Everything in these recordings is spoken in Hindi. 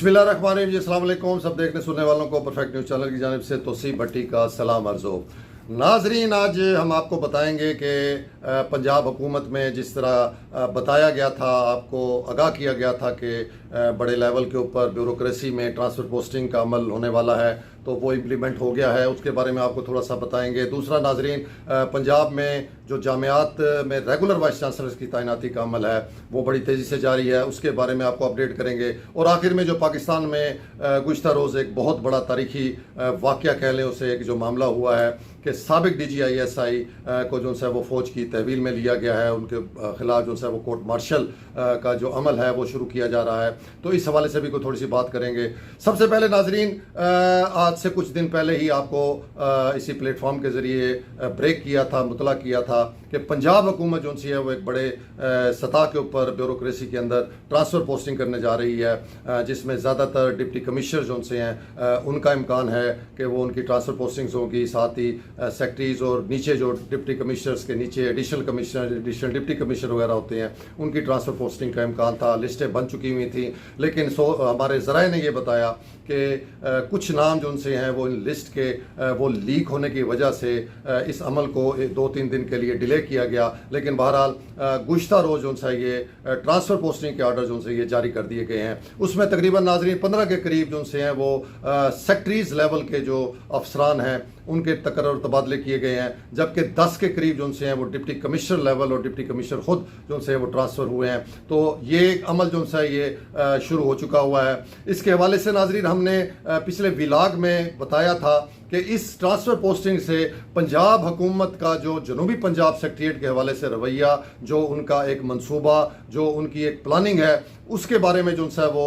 बिस्मिल्लाहिर्रहमानिर्रहीम जी, अस्सलाम वालेकुम। सब देखने सुनने वालों को परफेक्ट न्यूज़ चैनल की जानिब से तौसीफ भट्टी का सलाम अर्ज़ हो। नाजरीन, आज हम आपको बताएंगे कि पंजाब हुकूमत में जिस तरह बताया गया था, आपको आगाह किया गया था कि बड़े लेवल के ऊपर ब्यूरोक्रेसी में ट्रांसफ़र पोस्टिंग का अमल होने वाला है, तो वो इम्प्लीमेंट हो गया है। उसके बारे में आपको थोड़ा सा बताएंगे। दूसरा नाजरीन, पंजाब में जो जामियात में रेगुलर वाइस चांसलर्स की तैनाती का अमल है वो बड़ी तेज़ी से जारी है, उसके बारे में आपको अपडेट करेंगे। और आखिर में जो पाकिस्तान में गुज़िश्ता रोज़ एक बहुत बड़ा तारीखी वाक़या कह लें उसे, एक जो मामला हुआ है कि साबिक DGISI को जो है वो फ़ौज की तहवील में लिया गया है, उनके ख़िलाफ़ जो है वो कोर्ट मार्शल का जो अमल है वो शुरू किया जा रहा है, तो इस हवाले से भी कोई थोड़ी सी बात करेंगे। सबसे पहले नाजरीन, आज से कुछ दिन पहले ही आपको इसी प्लेटफॉर्म के ज़रिए ब्रेक किया था, मुतला किया था कि पंजाब हुकूमत जो सी है वो एक बड़े सतह के ऊपर ब्यूरोक्रेसी के अंदर ट्रांसफ़र पोस्टिंग करने जा रही है, जिसमें ज़्यादातर डिप्टी कमिश्नर जो से हैं उनका इम्कान है कि वो उनकी ट्रांसफ़र पोस्टिंग्स होंगी। साथ ही सेक्रेटरीज़ और नीचे जो डिप्टी कमिश्नर्स के नीचे additional commissioner, additional deputy commissioner वगैरह होते हैं, उनकी ट्रांसफ़र पोस्टिंग का इम्कान था। लिस्टें बन चुकी हुई थी, लेकिन हमारे ज़राए ने ये बताया कि कुछ नाम जो उनसे हैं वो लिस्ट के वो लीक होने की वजह से इस अमल को 2-3 दिन के लिए डिले किया गया। लेकिन बहरहाल गुज़िश्ता रोज़ जो है ये ट्रांसफ़र पोस्टिंग के आर्डर जो से ये जारी कर दिए गए हैं। उसमें तकरीबन नाजरीन 15 के करीब जो से हैं वो सेक्रेटरीज़ लेवल के जो अफसरान हैं उनके तकर्रुर तबादले किए गए हैं, जबकि 10 के करीब जो से हैं वो डिप्टी कमिश्नर लेवल और डिप्टी कमिश्नर खुद जो से वो ट्रांसफ़र हुए हैं। तो ये अमल जो है ये शुरू हो चुका हुआ है। इसके हवाले से नाजरीन हमने पिछले व्लॉग में बताया था कि इस ट्रांसफ़र पोस्टिंग से पंजाब हुकूमत का जो जनूबी पंजाब सेक्रेटेरिएट के हवाले से रवैया, जो उनका एक मंसूबा, जो उनकी एक प्लानिंग है, उसके बारे में जो है वो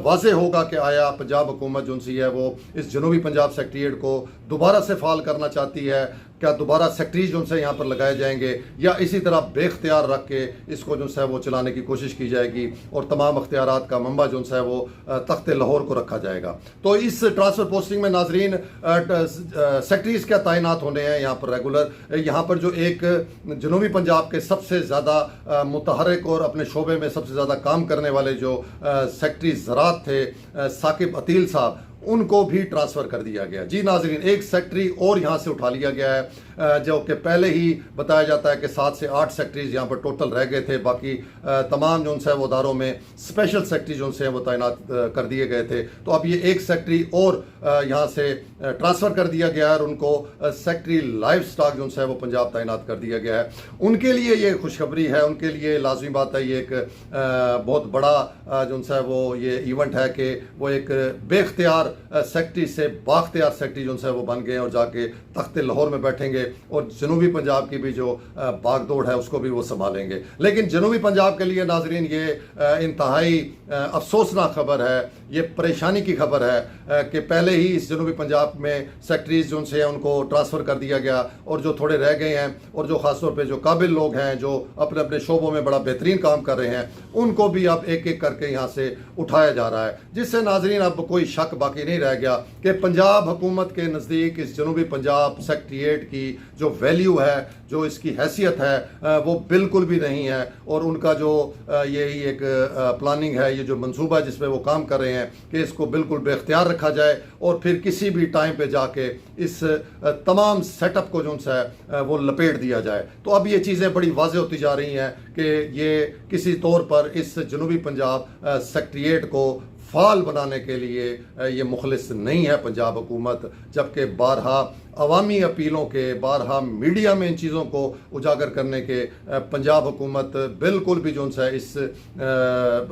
वाज़े होगा कि आया पंजाब हुकूमत जो सी है वो इस जनूबी पंजाब सेक्रेटेरिएट को दोबारा से फाल करना चाहती है। क्या दोबारा सेक्रेटरीज जो है यहाँ पर लगाए जाएंगे, या इसी तरह बेख्तियार रख के इसको जो है वो चलाने की कोशिश की जाएगी और तमाम अख्तियारात का मंबा जो है वो तख्त लाहौर को रखा जाएगा। तो इस ट्रांसफ़र पोस्टिंग में नाजरीन सेक्रेटरीज क्या तैनात होने हैं यहाँ पर रेगुलर। यहाँ पर जो एक जनूबी पंजाब के सबसे ज़्यादा मुतहरिक और अपने शोबे में सबसे ज़्यादा काम करने वाले जो सेक्रेटरी ज़राअत थे, साकिब अतील साहब, उनको भी ट्रांसफ़र कर दिया गया। जी नाजरीन, एक सेक्रेटरी और यहाँ से उठा लिया गया है, जो कि पहले ही बताया जाता है कि 7 से 8 सेक्रेटरीज यहाँ पर टोटल रह गए थे। बाकी तमाम जो है वो अदारों में स्पेशल सेक्रेटरी जो है वो तैनात कर दिए गए थे। तो अब ये एक सेक्रेटरी और यहाँ से ट्रांसफ़र कर दिया गया है और उनको सेक्रेटरी लाइफ स्टॉक जो है वो पंजाब तैनात कर दिया गया है। उनके लिए ये खुशखबरी है, उनके लिए लाजमी बात है। ये एक बहुत बड़ा जो है वो ये इवेंट है कि वो एक बेख्तियार सेक्रेटरी से बाख्तियार सेक्रेटरी जो है वो बन गए और जाके तख्त लाहौर में बैठेंगे और जनूबी पंजाब की भी जो बागदौड़ है उसको भी वो संभालेंगे। लेकिन जनूबी पंजाब के लिए नाजरीन ये इंतहाई अफसोसनाक खबर है, ये परेशानी की खबर है कि पहले ही इस जनूबी पंजाब में सेक्रेटरीज जो है उनको ट्रांसफ़र कर दिया गया और जो थोड़े रह गए हैं और जो ख़ासतौर पर जो काबिल लोग हैं, जो अपने अपने शोबों में बड़ा बेहतरीन काम कर रहे हैं, उनको भी अब एक एक करके यहाँ से उठाया जा रहा है, जिससे नाजरीन अब कोई शक बाकी नहीं रह गया कि पंजाब हुकूमत के नज़दीक इस जनूबी पंजाब सेक्रेटेरिएट की जो वैल्यू है, जो इसकी हैसियत है, वो बिल्कुल भी नहीं है। और उनका जो यही एक प्लानिंग है, ये जो मंसूबा जिसमें वो काम कर रहे हैं कि इसको बिल्कुल बेख्तियार रखा जाए और फिर किसी भी टाइम पे जाके इस तमाम सेटअप को जो है वो लपेट दिया जाए। तो अब ये चीज़ें बड़ी वाज़ेह होती जा रही हैं कि ये किसी तौर पर इस जनूबी पंजाब सेक्रेटेरिएट को फाल बनाने के लिए ये मुखलिस नहीं है पंजाब हुकूमत, जबकि बारहा अवामी अपीलों के, बारहा मीडिया में इन चीज़ों को उजागर करने के पंजाब हुकूमत बिल्कुल भी जो है इस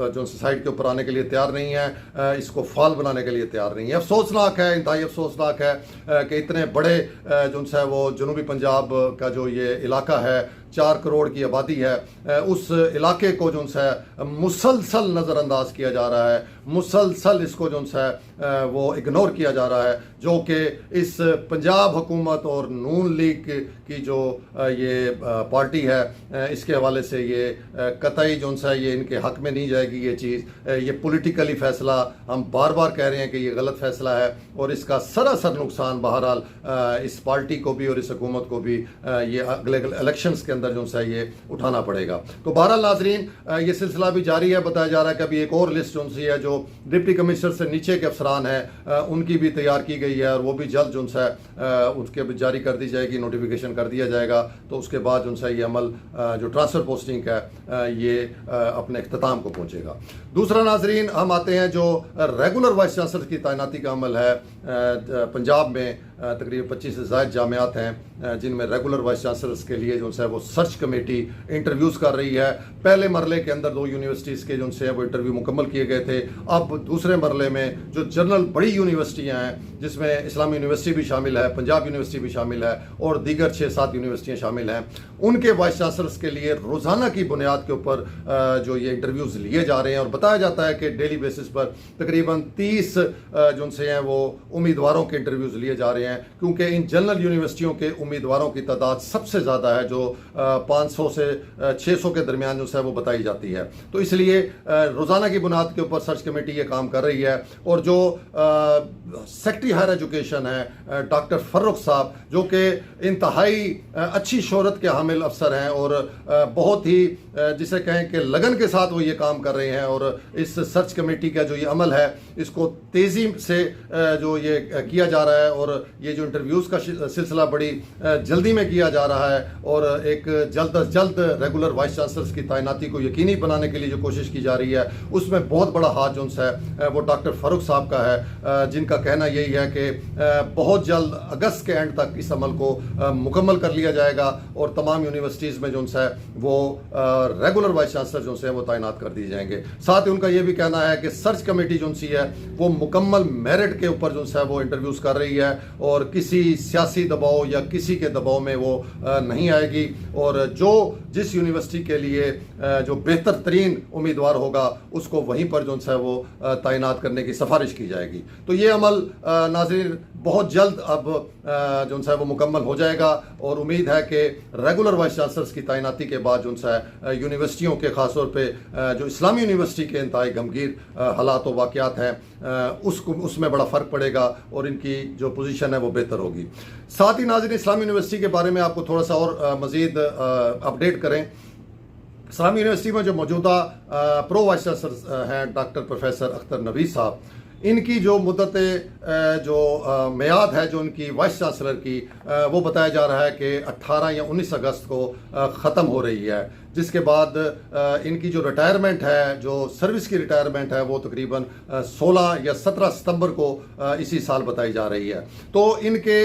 जो साइड के ऊपर आने के लिए तैयार नहीं है, इसको फाल बनाने के लिए तैयार नहीं है। अफसोसनाक है, इंतहाई अफसोसनाक है कि इतने बड़े जो है वो जनूबी पंजाब का जो ये इलाका है, 4 करोड़ की आबादी है, उस इलाके को जो है मुसलसल नज़रअंदाज किया जा रहा है, मुसलसल इसको जो है वो इग्नोर किया जा रहा है, जो कि इस पंजाब हुकूमत और नून लीग की जो ये पार्टी है, इसके हवाले से ये कतई जो है ये इनके हक में नहीं जाएगी। ये चीज़, ये पॉलिटिकली फ़ैसला, हम बार बार कह रहे हैं कि ये गलत फ़ैसला है और इसका सरासर नुकसान बहरहाल इस पार्टी को भी और इस हुकूमत को भी ये अगले इलेक्शंस के अंदर अंदर जो है ये उठाना पड़ेगा। तो बहरहाल नाजरीन, ये सिलसिला भी जारी है। बताया जा रहा है कि अभी एक और लिस्ट जो सी है जो डिप्टी कमिश्नर से नीचे के अफसरान हैं उनकी भी तैयार की गई है और वो भी जल्द जो है उसके भी जारी कर दी जाएगी, नोटिफिकेशन कर दिया जाएगा। तो उसके बाद जो है ये अमल जो ट्रांसफ़र पोस्टिंग है ये अपने अख्ताम को पहुँचेगा। दूसरा नाजरीन, हम आते हैं जो रेगुलर वाइस चांसलर की तैनाती का अमल है। पंजाब में तकरीबन 25 से ज़ायद जामियात हैं जिनमें रेगुलर वाइस चांसलर्स के लिए जो है वो सर्च कमेटी इंटरव्यूज़ कर रही है। पहले मरले के अंदर 2 यूनिवर्सिटीज़ के जो है वो इंटरव्यू मुकम्मल किए गए थे। अब दूसरे मरले में जो जनरल बड़ी यूनिवर्सिटियाँ हैं जिसमें इस्लामी यूनिवर्सिटी भी शामिल है, पंजाब यूनिवर्सिटी भी शामिल है और दीगर 6-7 यूनिवर्सिटियाँ शामिल हैं, उनके वाइस चांसलर्स के लिए रोज़ाना की बुनियाद के ऊपर जो ये इंटरव्यूज़ लिए जा रहे हैं। और बताया जाता है कि डेली बेसिस पर तकरीबन 30 जो से हैं वो उम्मीदवारों के इंटरव्यूज़ लिए जा रहे हैं, क्योंकि इन जनरल यूनिवर्सिटियों के उम्मीदवारों की तादाद सबसे ज़्यादा है जो 500 से 600 के दरमियान जो है वो बताई जाती है। तो इसलिए रोज़ाना की बुनियाद के ऊपर सर्च कमेटी ये काम कर रही है। और जो सेक्रेटरी हायर एजुकेशन है डॉक्टर फर्रुख साहब, जो कि इंतहाई अच्छी शोहरत के हामिल अफसर हैं और बहुत ही जिसे कहें कि लगन के साथ वो ये काम कर रहे हैं और इस सर्च कमेटी का जो ये अमल है इसको तेज़ी से जो ये किया जा रहा है और ये जो इंटरव्यूज़ का सिलसिला बड़ी जल्दी में किया जा रहा है और एक जल्द अज जल्द रेगुलर वाइस चांसलर्स की तैनाती को यकीनी बनाने के लिए जो कोशिश की जा रही है उसमें बहुत बड़ा हाथ जो है वो डॉक्टर फर्रुख साहब का है, जिनका कहना यही है कि बहुत जल्द अगस्त के एंड तक इस अमल को मुकम्मल कर लिया जाएगा और तमाम यूनिवर्सिटीज़ में जो है वो रेगुलर वाइस चांसलर जो है वो तैनात कर दिए जाएंगे। साथ ही उनका ये भी कहना है कि सर्च कमेटी जो सी है वो मुकम्मल मेरिट के ऊपर जो है वो इंटरव्यूज़ कर रही है और किसी सियासी दबाव या किसी के दबाव में वो नहीं आएगी और जो जिस यूनिवर्सिटी के लिए जो बेहतर तरीन उम्मीदवार होगा उसको वहीं पर जो है वो तैनात करने की सिफारिश की जाएगी। तो ये अमल नाज़रीन बहुत जल्द अब जो है वो मुकम्मल हो जाएगा और उम्मीद है कि रेगुलर वाइस चांसलर्स की तैनाती के बाद जो है यूनिवर्सिटियों के ख़ासतौर पे जो इस्लामी यूनिवर्सिटी के इंतहाई गमगीर हालात व वाक़यात हैं उसमें बड़ा फ़र्क पड़ेगा और इनकी जो पोजीशन है वो बेहतर होगी। साथ ही नाज़रीन, इस्लामी यूनिवर्सिटी के बारे में आपको थोड़ा सा और मज़ीद अपडेट करें। इस्लामी यूनिवर्सिटी में जो मौजूदा प्रो वाइस चांसलर हैं डॉक्टर प्रोफेसर अख्तर नबी साहब, इनकी जो मुद्दत जो मियाद है जो इनकी वाइस चांसलर की वो बताया जा रहा है कि 18 या 19 अगस्त को ख़त्म हो रही है, जिसके बाद इनकी जो रिटायरमेंट है, जो सर्विस की रिटायरमेंट है वो तकरीबन 16 या 17 सितंबर को इसी साल बताई जा रही है। तो इनके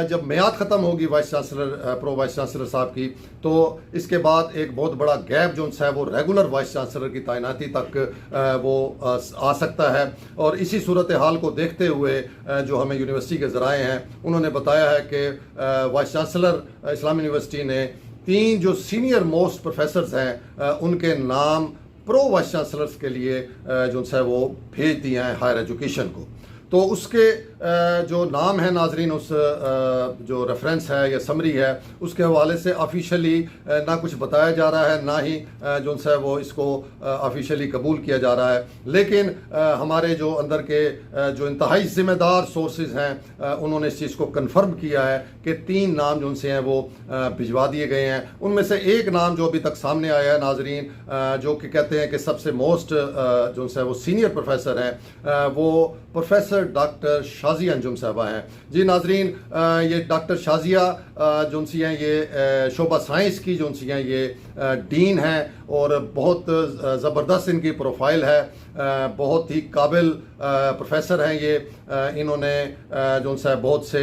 जब मियाद ख़त्म होगी vice chancellor pro vice chancellor साहब की, तो इसके बाद एक बहुत बड़ा गैप जो है वो रेगुलर वाइस चांसलर की तैनाती तक वो आ सकता है। और इसी सूरत हाल को देखते हुए जो हमें यूनिवर्सिटी के ज़राए हैं उन्होंने बताया है कि वाइस चांसलर इस्लामी यूनिवर्सिटी ने 3 जो सीनियर मोस्ट प्रोफेसर्स हैं उनके नाम प्रो वाइस चांसलर्स के लिए जो है वो भेज दिए हैं हायर एजुकेशन को। तो उसके जो नाम है नाजरीन, उस जो रेफरेंस है या समरी है उसके हवाले से ऑफिशियली ना कुछ बताया जा रहा है, ना ही जो है वो इसको ऑफिशियली कबूल किया जा रहा है। लेकिन हमारे जो अंदर के जो इंतहाई ज़िम्मेदार सोर्सेज हैं उन्होंने इस चीज़ को कन्फर्म किया है कि 3 नाम जो से हैं वो भिजवा दिए गए हैं। उनमें से एक नाम जो अभी तक सामने आया है नाजरीन, जो कि कहते हैं कि सबसे मोस्ट जो है वो सीनियर प्रोफेसर हैं, वो प्रोफेसर डॉक्टर शाजिया अंजुम साहबा हैं। जी नाजरीन, ये डॉक्टर शाजिया जो सी हैं ये शोबा साइंस की जो सी हैं ये डीन हैं और बहुत ज़बरदस्त इनकी प्रोफाइल है, बहुत ही काबिल प्रोफेसर हैं ये। इन्होंने जो है बहुत से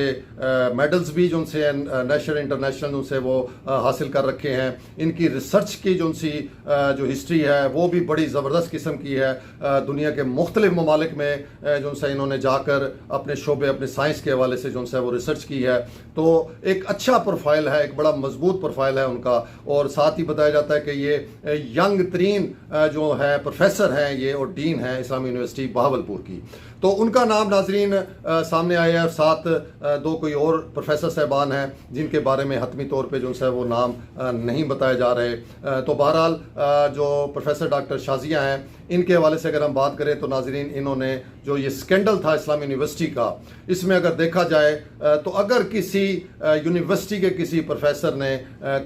मेडल्स भी जो से नेशनल इंटरनेशनल जो से वो हासिल कर रखे हैं। इनकी रिसर्च की जो सी जो हिस्ट्री है वो भी बड़ी ज़बरदस्त किस्म की है। दुनिया के मुख्तलिफ ममालिक में जो से इन्होंने जाकर अपने शोबे अपने साइंस के हवाले से जो है वो रिसर्च की है। तो एक अच्छा प्रोफाइल है, एक बड़ा मजबूत प्रोफाइल है उनका। और साथ ही बताया जाता है कि ये यंग तरीन जो है प्रोफेसर हैं ये और डीन हैं इस्लामी यूनिवर्सिटी बहावलपुर की। तो उनका नाम नाजरीन सामने आया है, साथ दो कोई और प्रोफेसर साहबान हैं जिनके बारे में हतमी तौर पे जो है वो नाम नहीं बताए जा रहे। तो बहरहाल जो प्रोफेसर डॉक्टर शाजिया हैं, इनके हवाले से अगर हम बात करें तो नाजरीन इन्होंने जो ये स्कैंडल था इस्लामी यूनिवर्सिटी का, इसमें अगर देखा जाए तो अगर किसी यूनिवर्सिटी के किसी प्रोफेसर ने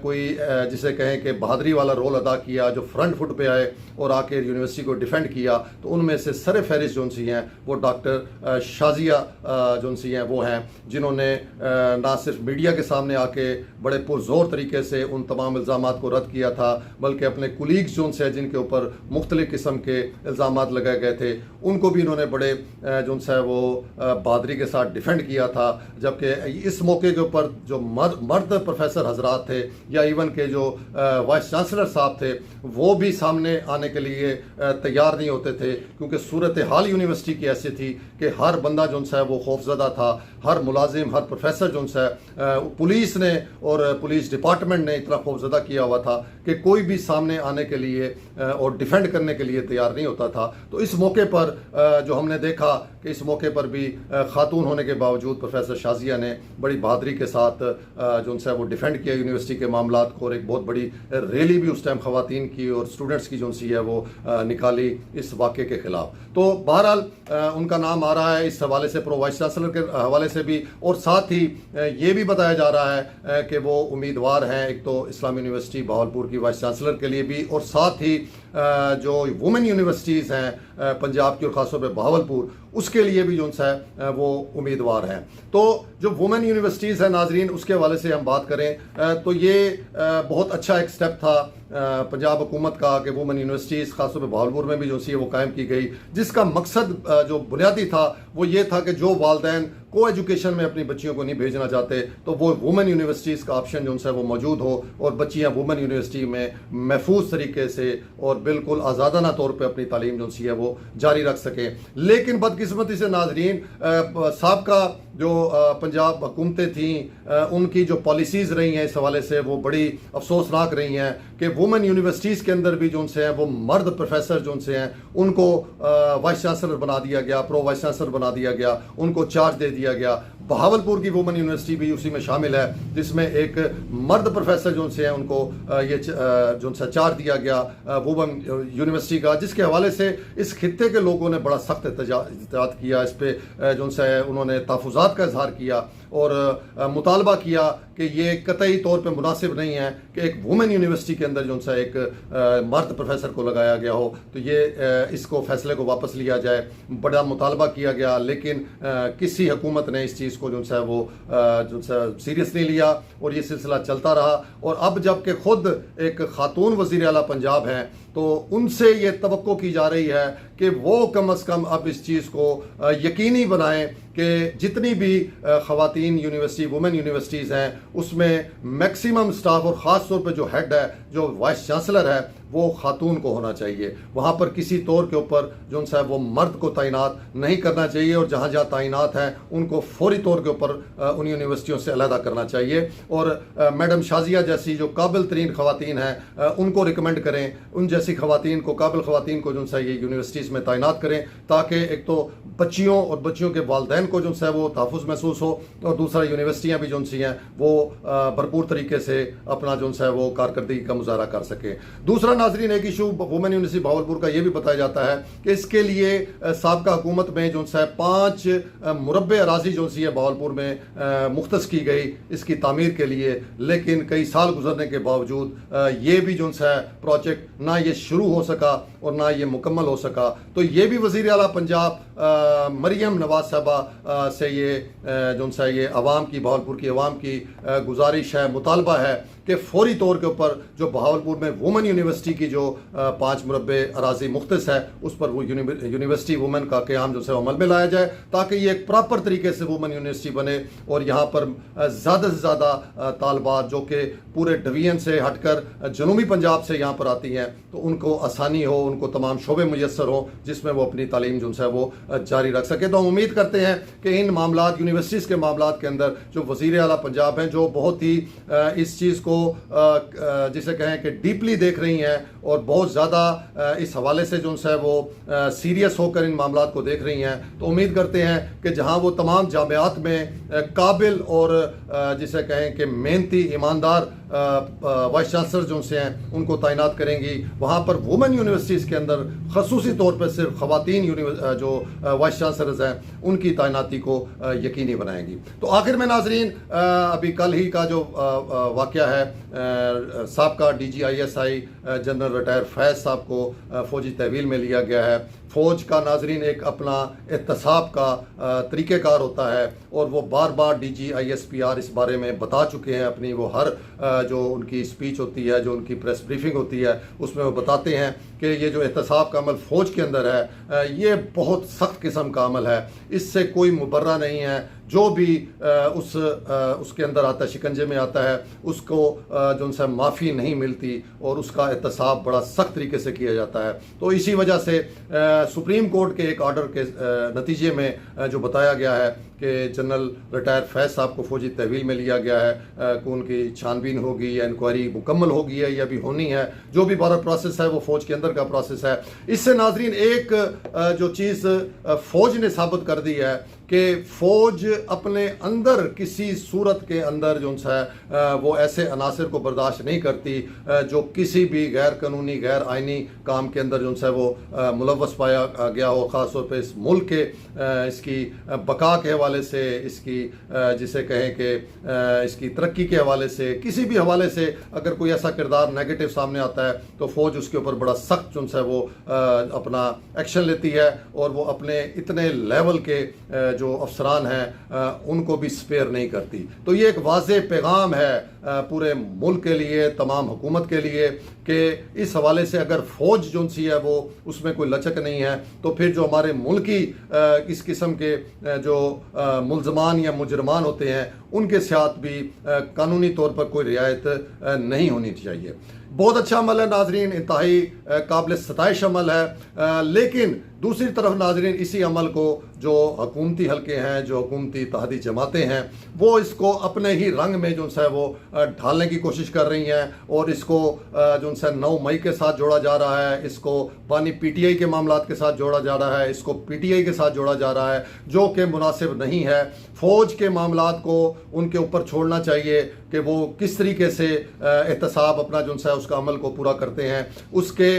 कोई जिसे कहें कि बहादरी वाला रोल अदा किया, जो फ्रंट फुट पे आए और आके यूनिवर्सिटी को डिफेंड किया, तो उनमें से सर फहरिस्त जो सी हैं वो डॉक्टर शाजिया जो सी हैं वो हैं, जिन्होंने ना सिर्फ मीडिया के सामने आके बड़े पुरजोर तरीके से उन तमाम इल्ज़ामात को रद्द किया था, बल्कि अपने कुलीग्स जो से जिनके ऊपर मुख्तलिफ किस्म के इल्ज़ामात लगाए गए थे उनको भी इन्होंने बड़े जो है वो बहादरी के साथ डिफेंड किया था। जबकि इस मौके के ऊपर जो मर्द प्रोफेसर हजरात थे या इवन के जो वाइस चांसलर साहब थे वो भी सामने आने के लिए तैयार नहीं होते थे, क्योंकि सूरत हाल यूनिवर्सिटी की ऐसी थी कि हर बंदा जो है वो खौफजदा था, हर मुलाजिम, हर प्रोफेसर जो है पुलिस ने और पुलिस डिपार्टमेंट ने इतना खौफजदा किया हुआ था कि कोई भी सामने आने के लिए और डिफेंड करने के लिए तैयार नहीं होता था। तो इस मौके पर जो हमने देखा कि इस मौके पर भी खातून होने के बावजूद प्रोफेसर शाजिया ने बड़ी बहादरी के साथ जो है वो डिफेंड किया यूनिवर्सिटी के मामलात को, और एक बहुत बड़ी रैली भी उस टाइम खवातीन की और स्टूडेंट्स की जो सी है वो निकाली इस वाक़े के खिलाफ। तो बहरहाल उनका नाम आ रहा है इस हवाले से, प्रो वाइस चांसलर के हवाले से भी, और साथ ही ये भी बताया जा रहा है कि वो उम्मीदवार हैं एक तो इस्लामी यूनिवर्सिटी बहावलपुर की वाइस चांसलर के लिए भी, और साथ ही जो वुमेन यूनिवर्सिटीज़ हैं पंजाब की और ख़ासतौर पर बहावलपुर, उसके लिए भी जो है वो उम्मीदवार हैं। तो जो वुमेन यूनिवर्सिटीज़ हैं नाजरीन, उसके हवाले से हम बात करें तो ये बहुत अच्छा एक स्टेप था पंजाब हुकूमत का कि वुमेन यूनिवर्सिटीज़ ख़ासतौर पर बहावलपुर में भी जो सी वो कायम की गई, जिसका मकसद जो बुनियादी था वो ये था कि जो वालदैन को एजुकेशन में अपनी बच्चियों को नहीं भेजना चाहते तो वो वुमेन यूनिवर्सिटीज़ का ऑप्शन जो है वो मौजूद हो और बच्चियाँ वुमेन यूनिवर्सिटी में महफूज तरीके से और बिल्कुल आज़ादाना तौर पर अपनी तालीम जो सी है वो जारी रख सकें। लेकिन बदकिस्मती से नाजरीन साबका जो पंजाब हुकूमतें थीं उनकी जो पॉलिसीज़ रही हैं इस हवाले से वो बड़ी अफसोसनाक रही हैं कि वुमेन यूनिवर्सिटीज़ के अंदर भी जो से हैं वो मर्द प्रोफेसर जो से हैं उनको वाइस चांसलर बना दिया गया, प्रो वाइस चांसलर बना दिया गया, उनको चार्ज दे दिया गया। बहावलपुर की वुमेन यूनिवर्सिटी भी उसी में शामिल है, जिसमें एक मर्द प्रोफेसर जो से हैं उनको ये जो सा चार्ज दिया गया वुमेन यूनिवर्सिटी का, जिसके हवाले से इस खित्ते के लोगों ने बड़ा सख्त एहतजाज किया, इस पर जो है उन्होंने तहफ़्फ़ुज़ात का इजहार किया और मुतालबा किया कि ये कतई तौर पे मुनासिब नहीं है कि एक वुमेन यूनिवर्सिटी के अंदर जो सा एक मर्द प्रोफेसर को लगाया गया हो, तो ये इसको फैसले को वापस लिया जाए। बड़ा मुतालबा किया गया, लेकिन किसी हुकूमत ने इस चीज़ को जो है वो जो सीरियस नहीं लिया और ये सिलसिला चलता रहा। और अब जबकि खुद एक खातून वज़ीर आला पंजाब हैं तो उनसे ये तवक्को की जा रही है कि वो कम अज़ कम अब इस चीज़ को यकीनी बनाएं कि जितनी भी ख़वातीन यूनिवर्सिटी वुमेन यूनिवर्सिटीज़ हैं उसमें मैक्सिमम स्टाफ और ख़ास तौर पे जो हेड है, जो वाइस चांसलर है, वो खातून को होना चाहिए। वहाँ पर किसी तौर के ऊपर जो है वो मर्द को तैनात नहीं करना चाहिए और जहाँ जहाँ तैनात हैं उनको फौरी तौर के ऊपर उन यूनिवर्सिटियों से अलहदा करना चाहिए। और मैडम शाजिया जैसी जो काबिल तरीन ख़वातीन हैं उनको रिकमेंड करें, उन जैसी ख़वातीन को, काबिल ख़वातीन को जो है ये यूनिवर्सिटीज़ में तैनात करें, ताकि एक तो बच्चियों और बच्चियों के वालदैन को जो है वो तहफ़्फ़ुज़ महसूस हो और दूसरा यूनिवर्सिटियाँ भी जो सी हैं वो भरपूर तरीके से अपना जो है वो कारकर्दगी का मुजाहरा कर सकें। दूसरा नाजरीन एक इशू वुमेन यूनिवर्सिटी बहावलपुर का ये भी बताया जाता है कि इसके लिए साबका हुकूमत में जो है 5 मुरब्बे अराजी जो सी है बहावलपुर में मुख्तस की गई इसकी तामीर के लिए, लेकिन कई साल गुजरने के बावजूद ये भी जो है प्रोजेक्ट ना ये शुरू हो सका और ना ये मुकम्मल हो सका। तो ये भी वज़ीर आला पंजाब मरियम नवाज साहबा से ये जो है ये अवाम की, बहावलपुर की अवाम की गुजारिश है, मुतालबा है कि फौरी तौर के ऊपर जो बहावलपुर में वुमेन यूनिवर्सिटी की जो 5 मुरब्बे अराजी मुख्तस है उस पर वो यूनिवर्सिटी वुमेन का क़याम जो है अमल में लाया जाए, ताकि ये एक प्रॉपर तरीके से वुमेन यूनिवर्सिटी बने और यहाँ पर ज़्यादा से ज़्यादा तालबात जो कि पूरे डिवीजन से हटकर जनूबी पंजाब से यहाँ पर आती हैं तो उनको आसानी हो, उनको तमाम शोबे मुयसर हो जिसमें वो अपनी तालीम जो है वो जारी रख सके। तो हम उम्मीद करते हैं कि इन मामलात यूनिवर्सिटीज़ के मामलात के अंदर जो वज़ीर आला पंजाब हैं जो बहुत ही इस चीज़ को इसको जिसे कहें कि डीपली देख रही हैं और बहुत ज़्यादा इस हवाले से जो है वो सीरियस होकर इन मामला को देख रही हैं। तो उम्मीद करते हैं कि जहां वो तमाम जामियात में काबिल और जिसे कहें कि मेहनती ईमानदार वाइस चांसलर जो से हैं उनको तैनात करेंगी, वहाँ पर वुमेन यूनिवर्सिटीज़ के अंदर खसूसी तौर पर सिर्फ ख़वातीन जो वाइस चांसलर्स हैं उनकी तैनाती को यकीनी बनाएंगी। तो आखिर में नाजरीन, अभी कल ही का जो वाक़या है, साबका DGISI जनरल रिटायर फैज़ साहब को फ़ौजी तहवील में लिया गया है। फ़ौज का नाजरीन एक अपना एहतसाब का तरीक़ेकार होता है और वो बार बार DG ISPR इस बारे में बता चुके हैं। अपनी वो हर जो उनकी स्पीच होती है, जो उनकी प्रेस ब्रीफिंग होती है, उसमें वो बताते हैं कि ये जो एहतसाब का अमल फ़ौज के अंदर है ये बहुत सख्त किस्म का अमल है, इससे कोई मुबर्रा नहीं है। जो भी उसके अंदर आता है, शिकंजे में आता है, उसको जो उनसे माफ़ी नहीं मिलती और उसका एहतसाब बड़ा सख्त तरीके से किया जाता है। तो इसी वजह से सुप्रीम कोर्ट के एक ऑर्डर के नतीजे में जो बताया गया है कि जनरल रिटायर फैज़ साहब को फ़ौजी तहवील में लिया गया है, कि उनकी छानबीन होगी या इंक्वायरी मुकम्मल होगी है या भी होनी है, जो भी बारह प्रोसेस है वो फ़ौज के अंदर का प्रोसेस है। इससे नाजरीन एक जो चीज़ फ़ौज ने साबित कर दी है कि फ़ौज अपने अंदर किसी सूरत के अंदर जो है वो ऐसे अनासर को बर्दाश्त नहीं करती जो किसी भी गैर कानूनी गैर आइनी काम के अंदर जो है वो मुलव्वस पाया गया हो, ख़ास तौर पर इस मुल्क के इसकी बका के हवाले से, इसकी जिसे कहें कि इसकी तरक्की के हवाले से, किसी भी हवाले से अगर कोई ऐसा किरदार नेगेटिव सामने आता है तो फ़ौज उसके ऊपर बड़ा सख्त जो है वो अपना एक्शन लेती है और वो अपने इतने लेवल के जो अफसरान हैं उनको भी स्पेयर नहीं करती। तो ये एक वाज़ेह पैगाम है पूरे मुल्क के लिए, तमाम हुकूमत के लिए, कि इस हवाले से अगर फ़ौज जो सी है वो उसमें कोई लचक नहीं है तो फिर जो हमारे मुल्की इस किस्म के जो मुल्ज़मान या मुजरमान होते हैं उनके साथ भी कानूनी तौर पर कोई रियायत नहीं होनी चाहिए। बहुत अच्छा अमल है नाजरीन, इंतहाई काबिल सताइश अमल है। लेकिन दूसरी तरफ नाजरीन इसी अमल को जो हुकूमती हल्के हैं, जो हुकूमती इत्तेहादी जमातें हैं, वो इसको अपने ही रंग में जो है वो ढालने की कोशिश कर रही हैं और इसको जो है 9 मई के साथ जोड़ा जा रहा है, इसको पानी PTI के मामलात के साथ जोड़ा जा रहा है, इसको PTI के साथ जोड़ा जा रहा है, जो कि मुनासिब नहीं है। फ़ौज के मामलात को उनके ऊपर छोड़ना चाहिए कि वो किस तरीके से एहतसाब अपना जो है उसका अमल को पूरा करते हैं, उसके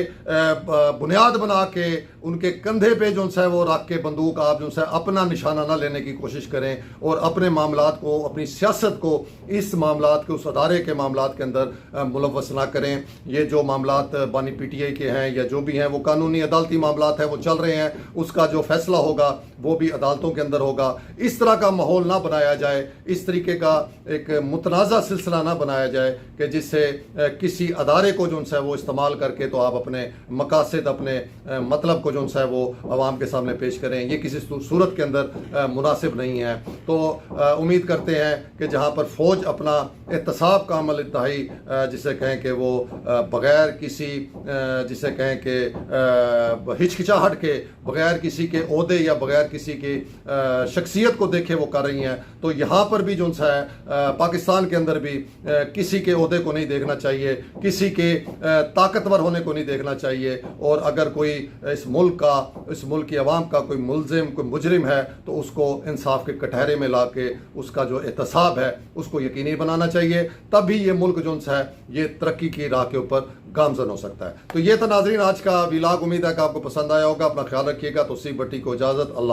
बुनियाद बना के उनके कंधे पे जो है वो रख के बंदूक आप जो है अपना निशाना ना लेने की कोशिश करें और अपने मामलात को, अपनी सियासत को इस मामलात के, उस अदारे के मामलात के अंदर मुलव्वस ना करें। ये जो मामलात बानी PTI के हैं या जो भी हैं वो कानूनी अदालती मामलात हैं, वो चल रहे हैं, उसका जो फैसला होगा वो भी अदालतों के अंदर होगा। इस तरह का माहौल ना बनाया जाए, इस तरीके का एक मुतनाज़ा सिलसिला ना बनाया जाए कि जिससे किसी अदारे को जो है वो इस्तेमाल करके तो आप अपने मकासद, अपने मतलब को जो है वो आवाम के सामने पेश करें। ये किसी सूरत के अंदर मुनासिब नहीं है। तो उम्मीद करते हैं कि जहाँ पर फ़ौज अपना एहतसाब का अमल इंतहाई जिसे कहें कि वो बग़ैर किसी जिसे कहें कि हिचकिचाहट के, बग़ैर किसी के ओहदे या बग़ैर किसी की शख्सियत को देखे वो कर रही हैं, तो यहाँ पर भी जो है पाकिस्तान के अंदर भी किसी के ओहदे को नहीं देखना चाहिए, किसी के ताकतवर होने को नहीं देखना चाहिए। और अगर कोई इस मुल्क का, इस मुल्क की आवाम का कोई मुल्जिम, कोई मुजरिम है तो उसको इंसाफ के कटहरे में ला के उसका जो एहतसाब है उसको यकीनी बनाना चाहिए। तब भी ये मुल्क जो है ये तरक्की की राह के ऊपर गामजन हो सकता है। तो ये था नाजरीन आज का व्लॉग। उम्मीद है कि आपको पसंद आया होगा। अपना ख्याल रखिएगा। तो सी भट्टी को इजाज़त। अल्लाह।